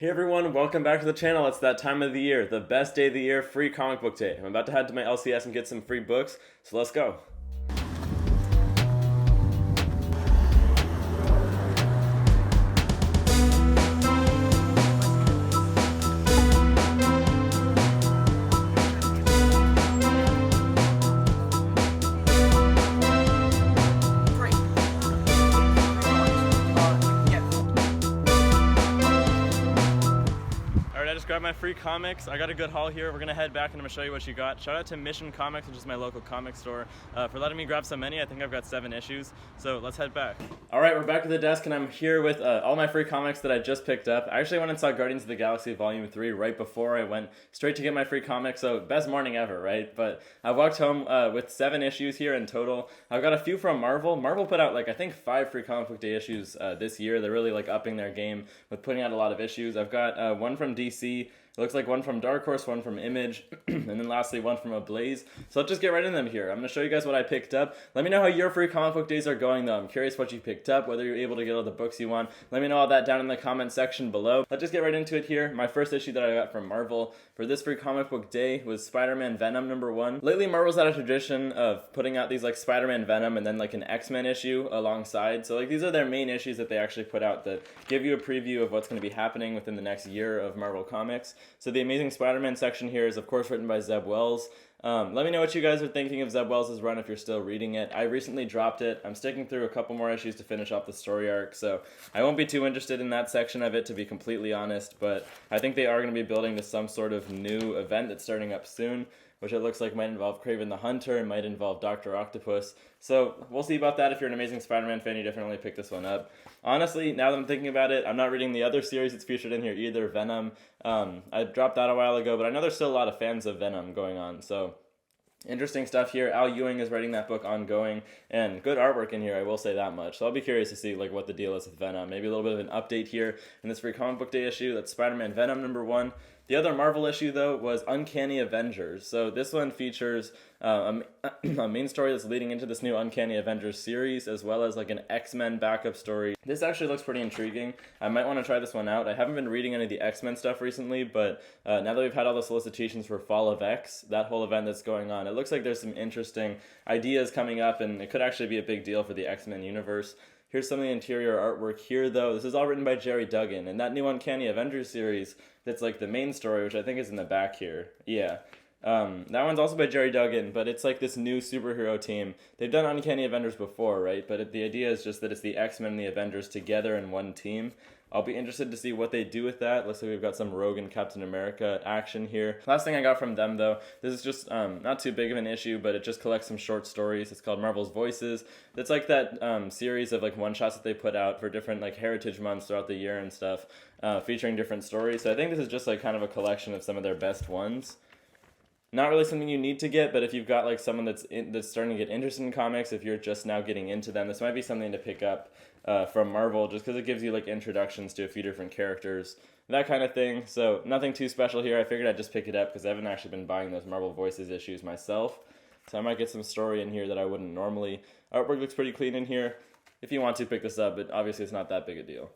Hey everyone, welcome back to the channel. It's that time of the year, the best day of the year, free comic book day. I'm about to head to my LCS and get some free books, so let's go. I just grabbed my free comics. I got a good haul here. We're gonna head back and I'm gonna show you what you got. Shout out to Mission Comics, which is my local comic store, for letting me grab so many. I think I've got 7 issues, so let's head back. All right, we're back at the desk and I'm here with all my free comics that I just picked up. I actually went and saw Guardians of the Galaxy Volume 3 right before I went straight to get my free comics, so best morning ever, right? But I walked home with 7 issues here in total. I've got a few from Marvel. Marvel put out, I think 5 free comic book day issues this year. They're really, upping their game with putting out a lot of issues. I've got one from DC. It looks like one from Dark Horse, one from Image, and then lastly one from Ablaze. So let's just get right into them here. I'm going to show you guys what I picked up. Let me know how your free comic book days are going though. I'm curious what you picked up, whether you're able to get all the books you want. Let me know all that down in the comment section below. Let's just get right into it here. My first issue that I got from Marvel for this free comic book day was Spider-Man Venom #1. Lately Marvel's had a tradition of putting out these Spider-Man Venom and then an X-Men issue alongside. So these are their main issues that they actually put out that give you a preview of what's going to be happening within the next year of Marvel Comics. So the Amazing Spider-Man section here is of course written by Zeb Wells. Let me know what you guys are thinking of Zeb Wells' run if you're still reading it. I recently dropped it. I'm sticking through a couple more issues to finish off the story arc, so I won't be too interested in that section of it, to be completely honest, but I think they are going to be building to some sort of new event that's starting up soon, which it looks like might involve Kraven the Hunter, and might involve Dr. Octopus. So we'll see about that. If you're an Amazing Spider-Man fan, you definitely pick this one up. Honestly, now that I'm thinking about it, I'm not reading the other series that's featured in here either, Venom. I dropped that a while ago, but I know there's still a lot of fans of Venom going on, so interesting stuff here. Al Ewing is writing that book ongoing, and good artwork in here, I will say that much. So I'll be curious to see what the deal is with Venom. Maybe a little bit of an update here in this free comic book day issue. That's Spider-Man Venom #1. The other Marvel issue, though, was Uncanny Avengers. So this one features a main story that's leading into this new Uncanny Avengers series, as well as an X-Men backup story. This actually looks pretty intriguing. I might want to try this one out. I haven't been reading any of the X-Men stuff recently, but now that we've had all the solicitations for Fall of X, that whole event that's going on, it looks like there's some interesting ideas coming up, and it could actually be a big deal for the X-Men universe. Here's some of the interior artwork here, though. This is all written by Jerry Duggan, and that new Uncanny Avengers series that's the main story, which I think is in the back here. Yeah. That one's also by Jerry Duggan, but it's this new superhero team. They've done Uncanny Avengers before, right? But the idea is just that it's the X-Men and the Avengers together in one team. I'll be interested to see what they do with that. Looks like we've got some Rogue and Captain America action here. Last thing I got from them, though, this is just not too big of an issue, but it just collects some short stories. It's called Marvel's Voices. It's that series of one-shots that they put out for different heritage months throughout the year and stuff, featuring different stories. So I think this is just kind of a collection of some of their best ones. Not really something you need to get, but if you've got someone that's starting to get interested in comics, if you're just now getting into them, this might be something to pick up from Marvel, just because it gives you introductions to a few different characters, that kind of thing. So nothing too special here. I figured I'd just pick it up because I haven't actually been buying those Marvel Voices issues myself, so I might get some story in here that I wouldn't normally. Artwork looks pretty clean in here. If you want to, pick this up, but obviously it's not that big a deal.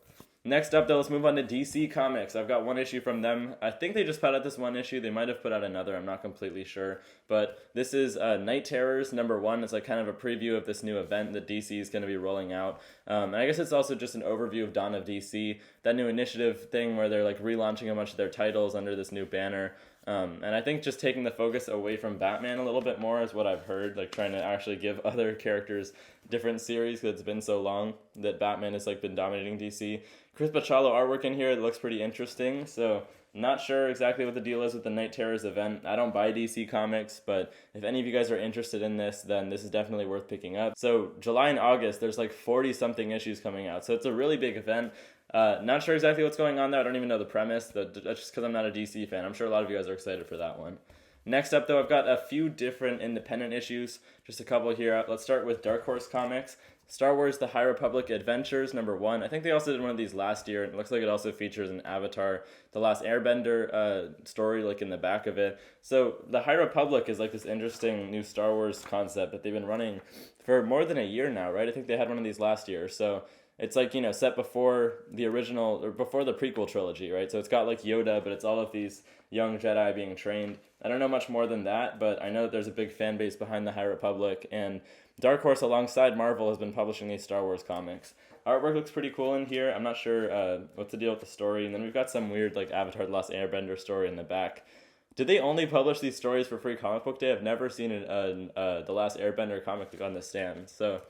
Next up, though, let's move on to DC Comics. I've got one issue from them. I think they just put out this one issue. They might have put out another. I'm not completely sure. But this is Night Terrors #1. It's kind of a preview of this new event that DC is going to be rolling out. And I guess it's also just an overview of Dawn of DC, that new initiative thing where they're relaunching a bunch of their titles under this new banner. And I think just taking the focus away from Batman a little bit more is what I've heard, trying to actually give other characters different series, because it's been so long that Batman has been dominating DC. Chris Bachalo artwork in here, it looks pretty interesting, so not sure exactly what the deal is with the Night Terrors event. I don't buy DC Comics, but if any of you guys are interested in this, then this is definitely worth picking up. So July and August, there's 40-something issues coming out, so it's a really big event. Not sure exactly what's going on there. I don't even know the premise. That's just because I'm not a DC fan. I'm sure a lot of you guys are excited for that one. Next up, though, I've got a few different independent issues. Just a couple here. Let's start with Dark Horse Comics. Star Wars The High Republic Adventures #1. I think they also did one of these last year. It looks like it also features an Avatar The Last Airbender story in the back of it. So The High Republic is this interesting new Star Wars concept that they've been running for more than a year now, right? I think they had one of these last year. So it's like, you know, set before the original, or before the prequel trilogy, right? So it's got like Yoda, but it's all of these young Jedi being trained. I don't know much more than that, but I know that there's a big fan base behind the High Republic, and Dark Horse alongside Marvel has been publishing these Star Wars comics. Artwork looks pretty cool in here. I'm not sure what's the deal with the story, and then we've got some weird like Avatar: The Last Airbender story in the back. Did they only publish these stories for Free Comic Book Day? I've never seen The Last Airbender comic on the stand, so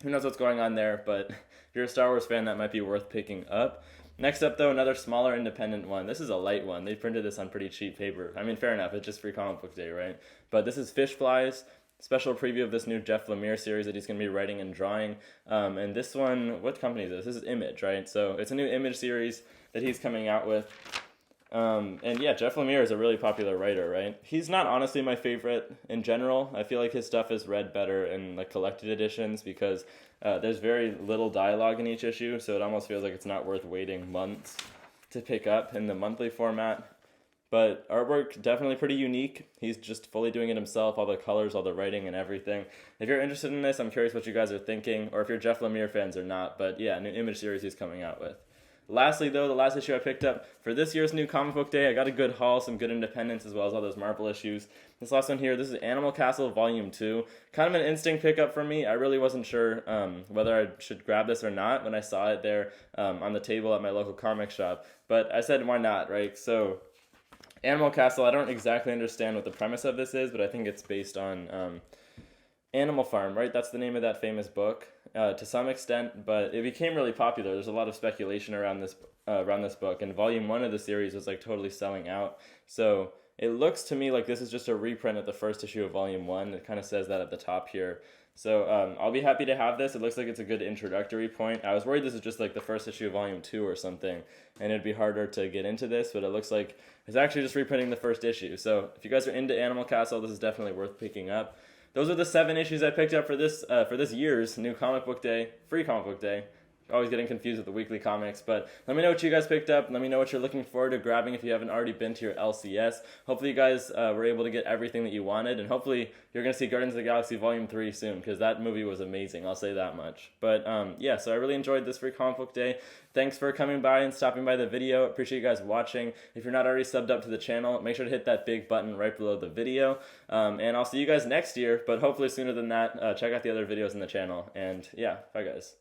who knows what's going on there, but if you're a Star Wars fan, that might be worth picking up. Next up, though, another smaller independent one. This is a light one. They printed this on pretty cheap paper. I mean, fair enough. It's just Free Comic Book Day, right? But this is Fish Flies, special preview of this new Jeff Lemire series that he's going to be writing and drawing. And this one, what company is this? This is Image, right? So it's a new Image series that he's coming out with. And yeah, Jeff Lemire is a really popular writer, right? He's not honestly my favorite in general. I feel like his stuff is read better in like collected editions because there's very little dialogue in each issue, so it almost feels like it's not worth waiting months to pick up in the monthly format. But artwork, definitely pretty unique. He's just fully doing it himself, all the colors, all the writing, and everything. If you're interested in this, I'm curious what you guys are thinking, or if you're Jeff Lemire fans or not. But yeah, new Image series he's coming out with. Lastly, though, the last issue I picked up for this year's new Comic Book Day, I got a good haul, some good independents, as well as all those Marvel issues. This last one here, this is Animal Castle Volume 2. Kind of an instinct pickup for me. I really wasn't sure whether I should grab this or not when I saw it there on the table at my local comic shop. But I said, why not, right? So, Animal Castle, I don't exactly understand what the premise of this is, but I think it's based on Animal Farm, right? That's the name of that famous book to some extent, but it became really popular. There's a lot of speculation around this book, and Volume 1 of the series was like totally selling out. So it looks to me like this is just a reprint of the first issue of Volume 1. It kind of says that at the top here. So I'll be happy to have this. It looks like it's a good introductory point. I was worried this is just like the first issue of Volume 2 or something, and it'd be harder to get into this, but it looks like it's actually just reprinting the first issue. So if you guys are into Animal Castle, this is definitely worth picking up. Those are the 7 issues I picked up for this year's new Comic Book Day, Free Comic Book Day. Always getting confused with the weekly comics, but let me know what you guys picked up. Let me know what you're looking forward to grabbing if you haven't already been to your LCS. Hopefully you guys were able to get everything that you wanted, and hopefully you're going to see Guardians of the Galaxy Volume 3 soon, because that movie was amazing, I'll say that much. But yeah, so I really enjoyed this Free Comic Book Day. Thanks for coming by and stopping by the video. Appreciate you guys watching. If you're not already subbed up to the channel, make sure to hit that big button right below the video. And I'll see you guys next year, but hopefully sooner than that. Check out the other videos in the channel. And yeah, bye guys.